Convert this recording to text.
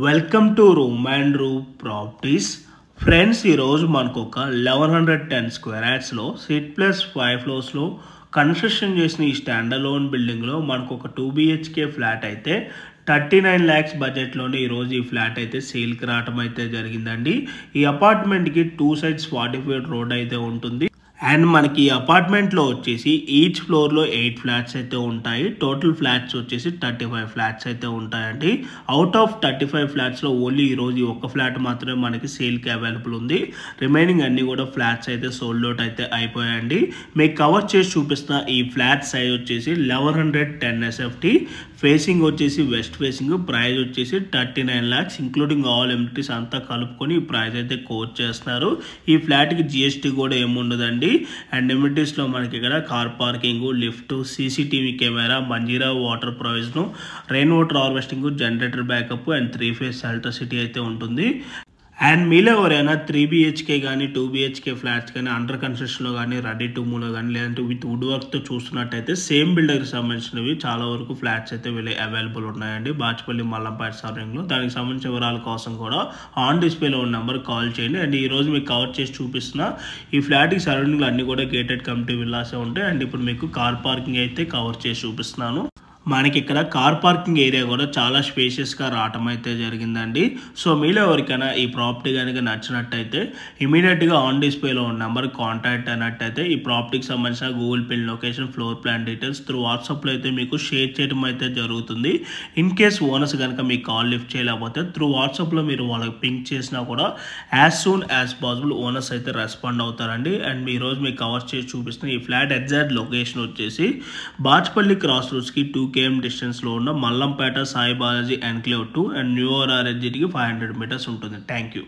Welcome to room and room properties friends. ఈరోజు మనకు ఒక 1110 స్క్వేర్ యార్డ్స్లో సిట్ ప్లస్ 5 ఫ్లోర్స్లో కన్స్ట్రక్షన్ చేసిన ఈ స్టాండ్ అలోన్ బిల్డింగ్లో మనకు ఒక 2 BHK ఫ్లాట్ అయితే 39 lakhs బడ్జెట్లోనే ఈరోజు ఈ ఫ్లాట్ అయితే సేల్కి రావటం అయితే జరిగిందండి. ఈ అపార్ట్మెంట్కి 2 sides 40 feet రోడ్ అయితే ఉంటుంది. అండ్ మనకి ఈ అపార్ట్మెంట్లో వచ్చేసి ఈచ్ ఫ్లోర్లో 8 ఫ్లాట్స్ అయితే ఉంటాయి. టోటల్ ఫ్లాట్స్ వచ్చేసి 35 ఫ్లాట్స్ అయితే ఉంటాయండి. అవుట్ ఆఫ్ 35 ఫ్లాట్స్లో ఓన్లీ ఈరోజు ఒక ఫ్లాట్ మాత్రమే మనకి సేల్కి అవైలబుల్ ఉంది. రిమైనింగ్ అన్ని కూడా ఫ్లాట్స్ అయితే సోల్డ్ అవుట్ అయితే అయిపోయాయండి. మీకు కవర్ చేసి చూపిస్తున్న ఈ ఫ్లాట్ సైజ్ వచ్చేసి 1110 SFT, ఫేసింగ్ వచ్చేసి వెస్ట్ ఫేసింగ్, ప్రైస్ వచ్చేసి 39 lakhs ఇంక్లూడింగ్ ఆల్ ఎమ్యూనిటీస్ అంతా కలుపుకొని ఈ ప్రైస్ అయితే కోట్ చేస్తున్నారు. ఈ ఫ్లాట్కి GST కూడా ఏముండదండి. అండ్ ఎమ్యూనిటీస్లో మనకి ఇక్కడ car parking, lift, CCTV camera, Manjira water provision, rain water harvesting, generator backup and 3 phase electricity అయితే ఉంటుంది. అండ్ మీలో ఎవరైనా 3 BHK కానీ 2 BHK ఫ్లాట్స్ కానీ అండర్ కన్స్ట్రక్షన్లో కానీ రెడీ టు మూవ్లో కానీ లేదంటే విత్ వుడ్ వర్క్తో చూస్తున్నట్టయితే సేమ్ బిల్డర్కి సంబంధించినవి చాలా వరకు ఫ్లాట్స్ అయితే అవైలబుల్ ఉన్నాయండి బాచుపల్లి మల్లంపేట సరౌండింగ్లో. దానికి సంబంధించిన వివరాల కోసం కూడా ఆన్ డిస్ప్లేలో ఉన్న నెంబర్ కాల్ చేయండి. అండ్ ఈరోజు మీకు కవర్ చేసి చూపిస్తున్న ఈ ఫ్లాట్కి సరౌండింగ్లో అన్ని కూడా గేటెడ్ కమ్యూనిటీ విల్లాసే ఉంటాయి. అండ్ ఇప్పుడు మీకు కార్ పార్కింగ్ అయితే కవర్ చేసి చూపిస్తున్నాను. మనకి ఇక్కడ కార్ పార్కింగ్ ఏరియా కూడా చాలా స్పేషియస్గా రావటం అయితే జరిగిందండి. సో మీలో ఎవరికైనా ఈ ప్రాపర్టీ కనుక నచ్చినట్టయితే ఇమీడియట్గా ఆన్ డిస్ప్లేలో ఉన్న నెంబర్ కాంటాక్ట్ అయినట్టయితే ఈ ప్రాపర్టీకి సంబంధించిన Google pin location, floor plan details through వాట్సాప్లో అయితే మీకు షేర్ చేయడం అయితే జరుగుతుంది. ఇన్ కేస్ ఓనర్స్ కనుక మీకు కాల్ లిఫ్ట్ చేయలేకపోతే త్రూ వాట్సాప్లో మీరు వాళ్ళకి పింక్ చేసినా కూడా as soon as possible owners అయితే రెస్పాండ్ అవుతారండి. అండ్ ఈరోజు మీకు కవర్ చేసి చూపిస్తున్న ఈ ఫ్లాట్ ఎగ్జాక్ట్ లొకేషన్ వచ్చేసి బాచుపల్లి క్రాస్ రోడ్స్కి 2 km డిస్టెన్స్లో ఉన్న Mallampeta Sai Balaji enclave 2 and new RRSGTకి 500 meters ఉంటుంది. Thank you.